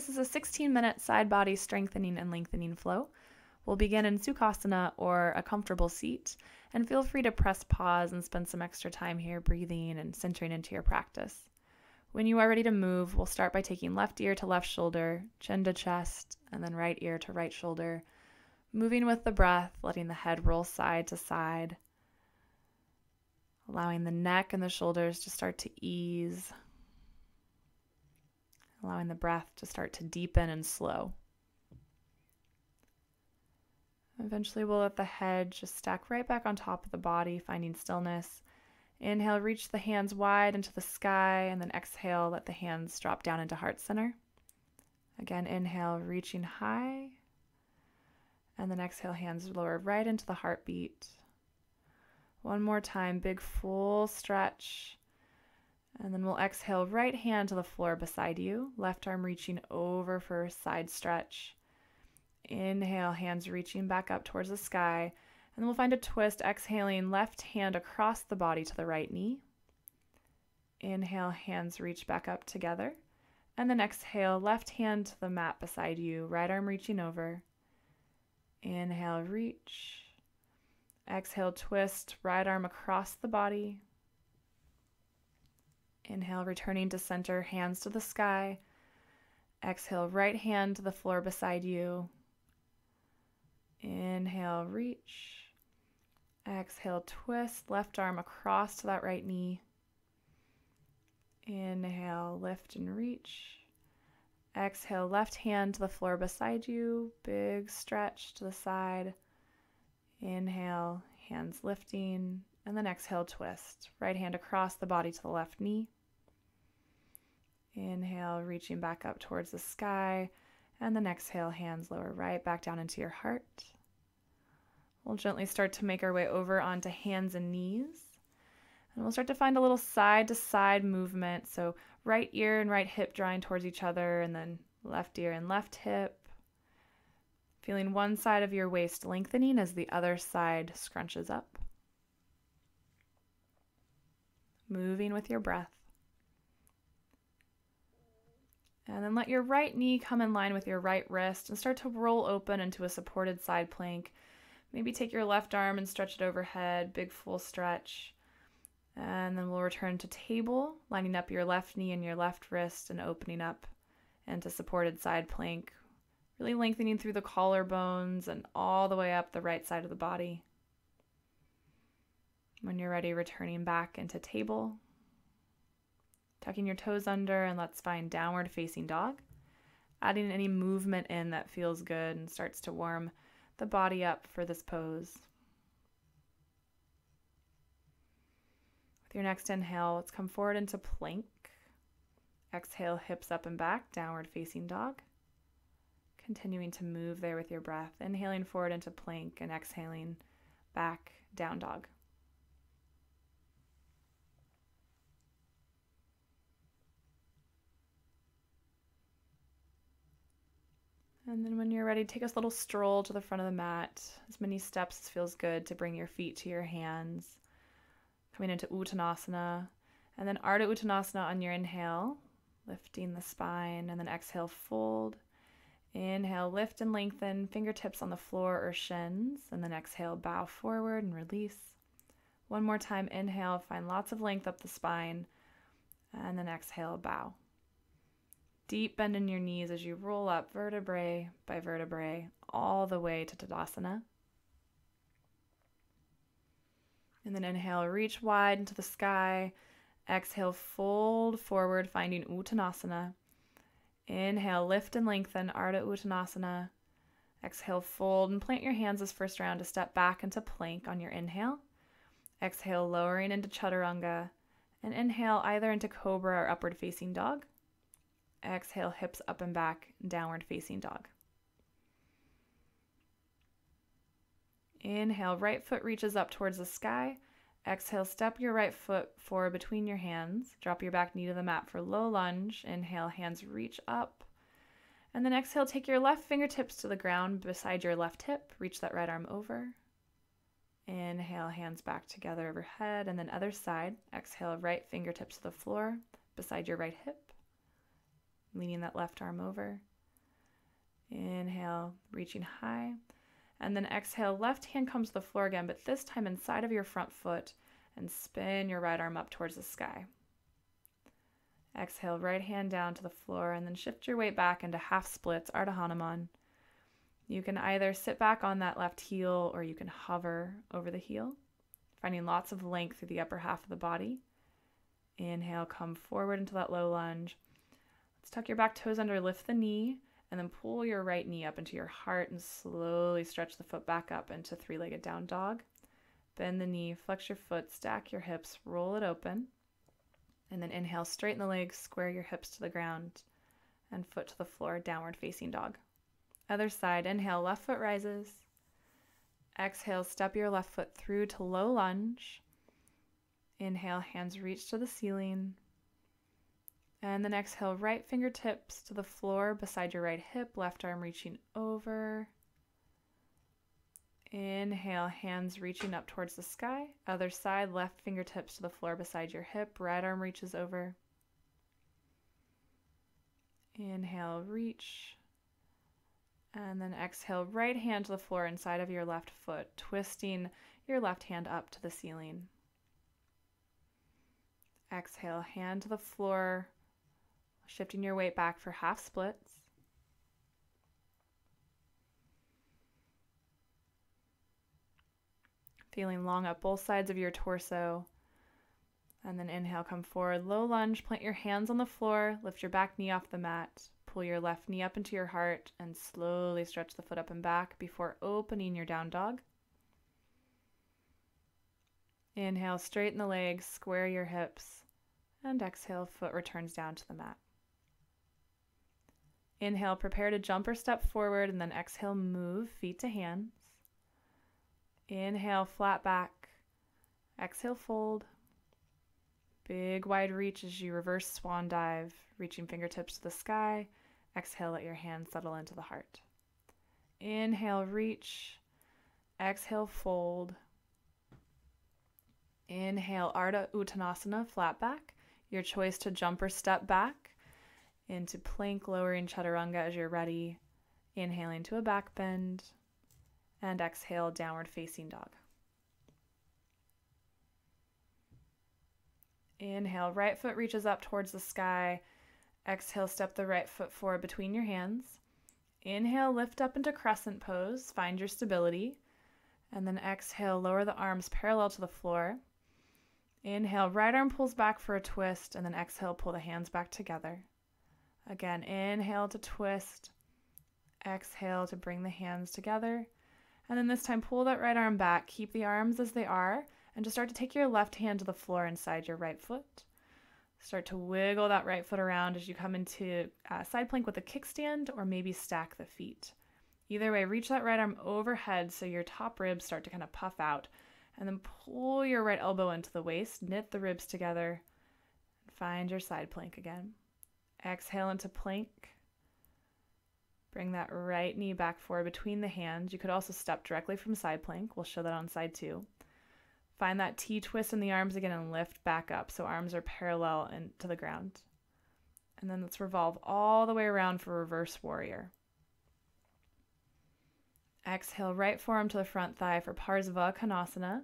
This is a 16-minute side body strengthening and lengthening flow. We'll begin in sukasana or a comfortable seat, and feel free to press pause and spend some extra time here breathing and centering into your practice. When you are ready to move, we'll start by taking left ear to left shoulder, chin to chest, and then right ear to right shoulder, moving with the breath, letting the head roll side to side, allowing the neck and the shoulders to start to ease, allowing the breath to start to deepen and slow. Eventually we'll let the head just stack right back on top of the body, finding stillness. Inhale, reach the hands wide into the sky, and then exhale, let the hands drop down into heart center. Again, inhale, reaching high, and then exhale, hands lower right into the heartbeat. One more time, big full stretch. And then we'll exhale, right hand to the floor beside you, left arm reaching over for a side stretch. Inhale, hands reaching back up towards the sky. And then we'll find a twist, exhaling, left hand across the body to the right knee. Inhale, hands reach back up together. And then exhale, left hand to the mat beside you, right arm reaching over. Inhale, reach. Exhale, twist, right arm across the body. Inhale, returning to center, hands to the sky. Exhale, right hand to the floor beside you. Inhale, reach. Exhale, twist, left arm across to that right knee. Inhale, lift and reach. Exhale, left hand to the floor beside you, big stretch to the side. Inhale, hands lifting, and then exhale, twist. Right hand across the body to the left knee. Inhale, reaching back up towards the sky, and then exhale, hands lower right back down into your heart. We'll gently start to make our way over onto hands and knees. And we'll start to find a little side-to-side movement. So right ear and right hip drawing towards each other, and then left ear and left hip. Feeling one side of your waist lengthening as the other side scrunches up. Moving with your breath. And then let your right knee come in line with your right wrist and start to roll open into a supported side plank. Maybe take your left arm and stretch it overhead, big full stretch. And then we'll return to table, lining up your left knee and your left wrist and opening up into supported side plank, really lengthening through the collarbones and all the way up the right side of the body. When you're ready, returning back into table, tucking your toes under, and let's find downward facing dog. Adding any movement in that feels good and starts to warm the body up for this pose. With your next inhale, let's come forward into plank. Exhale, hips up and back, downward facing dog. Continuing to move there with your breath. Inhaling forward into plank and exhaling back, down dog. And then when you're ready, take a little stroll to the front of the mat. As many steps as feels good to bring your feet to your hands. Coming into Uttanasana. And then Ardha Uttanasana on your inhale. Lifting the spine. And then exhale, fold. Inhale, lift and lengthen. Fingertips on the floor or shins. And then exhale, bow forward and release. One more time, inhale. Find lots of length up the spine. And then exhale, bow. Deep bend in your knees as you roll up vertebrae by vertebrae all the way to Tadasana. And then inhale, reach wide into the sky. Exhale, fold forward, finding Uttanasana. Inhale, lift and lengthen, Ardha Uttanasana. Exhale, fold and plant your hands this first round to step back into plank on your inhale. Exhale, lowering into Chaturanga. And inhale either into Cobra or upward facing dog. Exhale, hips up and back, downward facing dog. Inhale, right foot reaches up towards the sky. Exhale, step your right foot forward between your hands. Drop your back knee to the mat for low lunge. Inhale, hands reach up. And then exhale, take your left fingertips to the ground beside your left hip. Reach that right arm over. Inhale, hands back together overhead. And then other side. Exhale, right fingertips to the floor beside your right hip. Leaning that left arm over. Inhale, reaching high. And then exhale, left hand comes to the floor again, but this time inside of your front foot, and spin your right arm up towards the sky. Exhale, right hand down to the floor, and then shift your weight back into half splits, Ardha Hanuman. You can either sit back on that left heel or you can hover over the heel, finding lots of length through the upper half of the body. Inhale, come forward into that low lunge. Let's tuck your back toes under, lift the knee, and then pull your right knee up into your heart and slowly stretch the foot back up into three-legged down dog. Bend the knee, flex your foot, stack your hips, roll it open. And then inhale, straighten the legs, square your hips to the ground, and foot to the floor, downward facing dog. Other side, inhale, left foot rises. Exhale, step your left foot through to low lunge. Inhale, hands reach to the ceiling. And then exhale, right fingertips to the floor beside your right hip, left arm reaching over. Inhale, hands reaching up towards the sky. Other side, left fingertips to the floor beside your hip, right arm reaches over. Inhale, reach. And then exhale, right hand to the floor inside of your left foot, twisting your left hand up to the ceiling. Exhale, hand to the floor, shifting your weight back for half splits. Feeling long up both sides of your torso. And then inhale, come forward, low lunge, plant your hands on the floor, lift your back knee off the mat, pull your left knee up into your heart, and slowly stretch the foot up and back before opening your down dog. Inhale, straighten the legs, square your hips, and exhale, foot returns down to the mat. Inhale, prepare to jump or step forward, and then exhale, move feet to hands. Inhale, flat back. Exhale, fold. Big wide reach as you reverse swan dive, reaching fingertips to the sky. Exhale, let your hands settle into the heart. Inhale, reach. Exhale, fold. Inhale, Ardha Uttanasana, flat back. Your choice to jump or step back into plank, lowering chaturanga as you're ready. Inhaling to a back bend. And exhale, downward facing dog. Inhale, right foot reaches up towards the sky. Exhale, step the right foot forward between your hands. Inhale, lift up into crescent pose. Find your stability. And then exhale, lower the arms parallel to the floor. Inhale, right arm pulls back for a twist. And then exhale, pull the hands back together. Again, inhale to twist. Exhale to bring the hands together. And then this time, pull that right arm back. Keep the arms as they are. And just start to take your left hand to the floor inside your right foot. Start to wiggle that right foot around as you come into side plank with a kickstand, or maybe stack the feet. Either way, reach that right arm overhead so your top ribs start to kind of puff out. And then pull your right elbow into the waist. Knit the ribs together. And find your side plank again. Exhale into plank. Bring that right knee back forward between the hands. You could also step directly from side plank. We'll show that on side 2. Find that T-twist in the arms again and lift back up so arms are parallel and to the ground. And then let's revolve all the way around for reverse warrior. Exhale, right forearm to the front thigh for Parsva Konasana.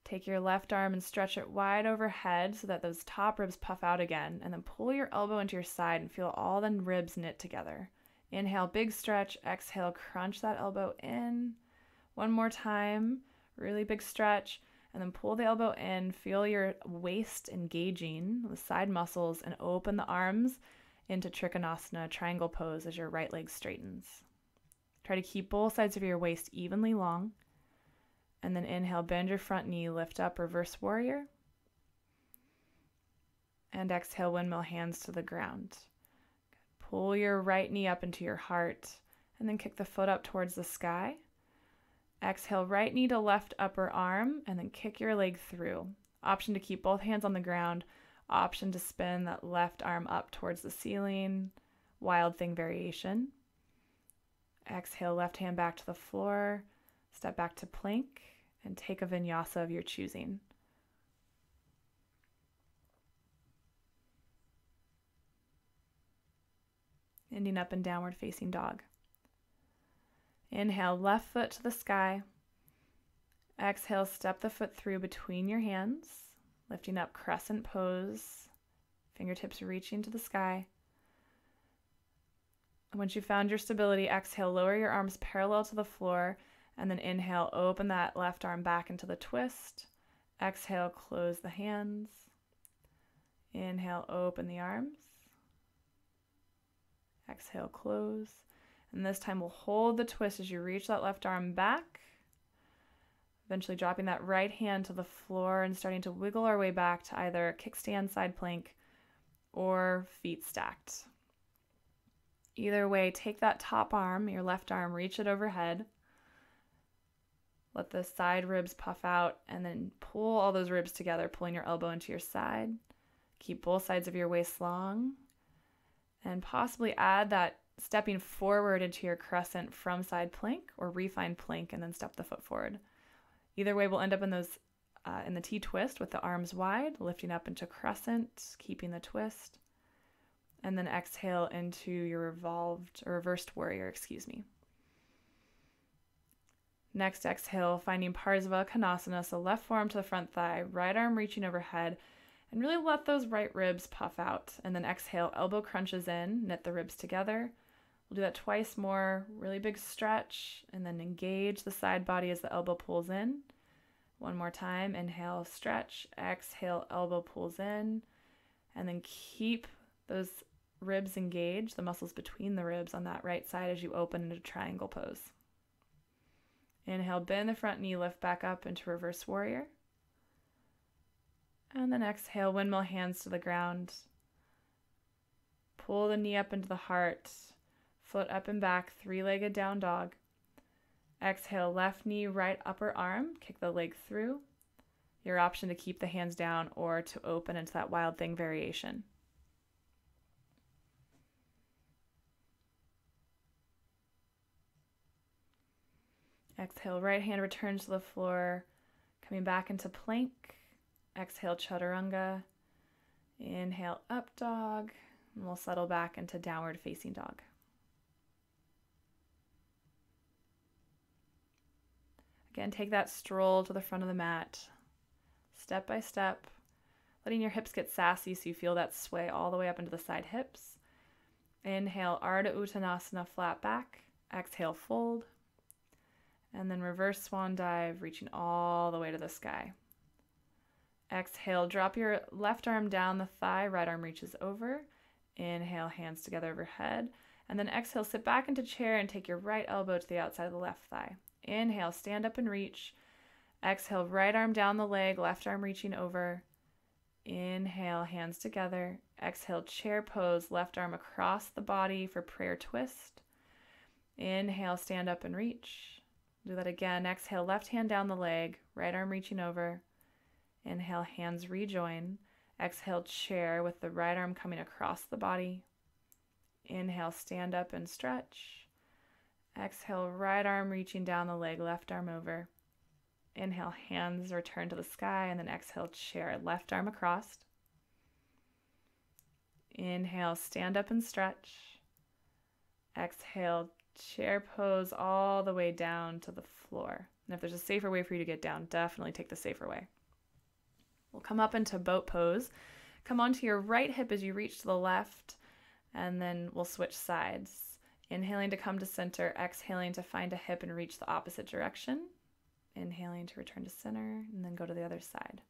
Take your left arm and stretch it wide overhead so that those top ribs puff out again. And then pull your elbow into your side and feel all the ribs knit together. Inhale, big stretch. Exhale, crunch that elbow in. One more time, really big stretch. And then pull the elbow in. Feel your waist engaging the side muscles and open the arms into Trikonasana, triangle pose as your right leg straightens. Try to keep both sides of your waist evenly long. And then inhale, bend your front knee, lift up, reverse warrior. And exhale, windmill hands to the ground. Pull your right knee up into your heart, and then kick the foot up towards the sky. Exhale, right knee to left upper arm, and then kick your leg through. Option to keep both hands on the ground. Option to spin that left arm up towards the ceiling. Wild thing variation. Exhale, left hand back to the floor. Step back to plank, and take a vinyasa of your choosing. ending up in downward facing dog. Inhale, left foot to the sky. Exhale, step the foot through between your hands, lifting up crescent pose, fingertips reaching to the sky. Once you found your stability, exhale, lower your arms parallel to the floor, and then inhale, open that left arm back into the twist. Exhale, close the hands. Inhale, open the arms. Exhale, close. And this time we'll hold the twist as you reach that left arm back, eventually dropping that right hand to the floor and starting to wiggle our way back to either kickstand, side plank, or feet stacked. Either way, take that top arm, your left arm, reach it overhead. Let the side ribs puff out and then pull all those ribs together, pulling your elbow into your side. Keep both sides of your waist long and possibly add that stepping forward into your crescent from side plank or refined plank and then step the foot forward. Either way, we'll end up in those in the T-twist with the arms wide, lifting up into crescent, keeping the twist, and then exhale into your reversed warrior, Next, exhale, finding Parsva Konasana, so left forearm to the front thigh, right arm reaching overhead, and really let those right ribs puff out. And then exhale, elbow crunches in, knit the ribs together. We'll do that twice more, really big stretch, and then engage the side body as the elbow pulls in. One more time, inhale, stretch, exhale, elbow pulls in, and then keep those ribs engaged, the muscles between the ribs on that right side as you open into triangle pose. Inhale, bend the front knee, lift back up into reverse warrior. And then exhale, windmill hands to the ground. Pull the knee up into the heart, foot up and back, three-legged down dog. Exhale, left knee, right upper arm, kick the leg through. Your option to keep the hands down or to open into that wild thing variation. Exhale, right hand returns to the floor, coming back into plank. Exhale, chaturanga. Inhale, up dog, and we'll settle back into downward facing dog. Again, take that stroll to the front of the mat, step by step, letting your hips get sassy so you feel that sway all the way up into the side hips. Inhale, Ardha Uttanasana, flat back. Exhale, fold. And then reverse swan dive, reaching all the way to the sky. Exhale, drop your left arm down the thigh, right arm reaches over. Inhale, hands together overhead. And then exhale, sit back into chair and take your right elbow to the outside of the left thigh. Inhale, stand up and reach. Exhale, right arm down the leg, left arm reaching over. Inhale, hands together. Exhale, chair pose, left arm across the body for prayer twist. Inhale, stand up and reach. Do that again. Exhale, left hand down the leg, right arm reaching over. Inhale, hands rejoin. Exhale, chair with the right arm coming across the body. Inhale, stand up and stretch. Exhale, right arm reaching down the leg, left arm over. Inhale, hands return to the sky, and then exhale, chair, left arm across. Inhale, stand up and stretch. Exhale, chair pose all the way down to the floor. And if there's a safer way for you to get down, definitely take the safer way. We'll come up into boat pose. Come onto your right hip as you reach to the left, and then we'll switch sides. Inhaling to come to center, exhaling to find a hip and reach the opposite direction. Inhaling to return to center, and then go to the other side.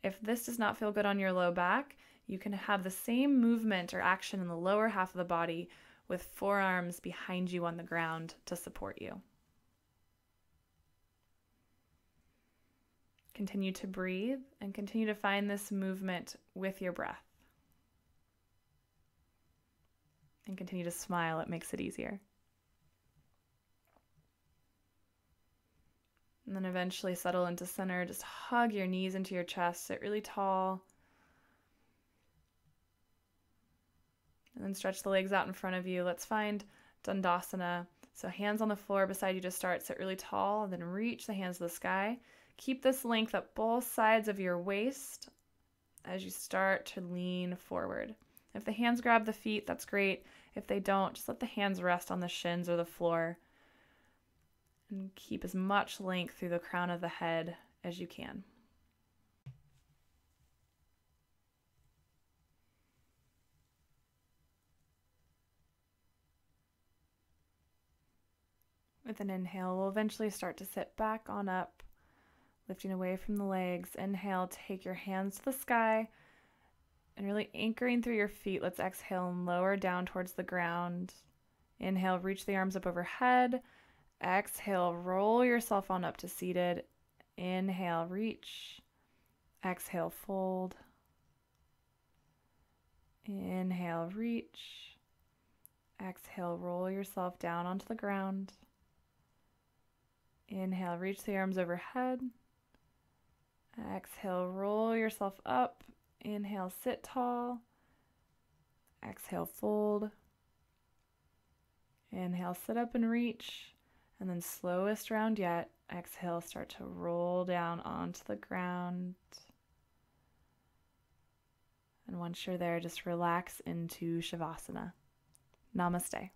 If this does not feel good on your low back, you can have the same movement or action in the lower half of the body with forearms behind you on the ground to support you. Continue to breathe and continue to find this movement with your breath. And continue to smile, it makes it easier. And then eventually settle into center. Just hug your knees into your chest, sit really tall. And then stretch the legs out in front of you. Let's find Dhanurasana. So hands on the floor beside you to start. Sit really tall, and then reach the hands to the sky. Keep this length up both sides of your waist as you start to lean forward. If the hands grab the feet, that's great. If they don't, just let the hands rest on the shins or the floor. And keep as much length through the crown of the head as you can. With an inhale, we'll eventually start to sit back on up, lifting away from the legs. Inhale, take your hands to the sky and really anchoring through your feet. Let's exhale and lower down towards the ground. Inhale, reach the arms up overhead. Exhale, roll yourself on up to seated. Inhale, reach. Exhale, fold. Inhale, reach. Exhale, roll yourself down onto the ground. Inhale, reach the arms overhead. Exhale, roll yourself up. Inhale, sit tall. Exhale, fold. Inhale, sit up and reach. And then slowest round yet, exhale, start to roll down onto the ground. And once you're there, just relax into Shavasana. Namaste.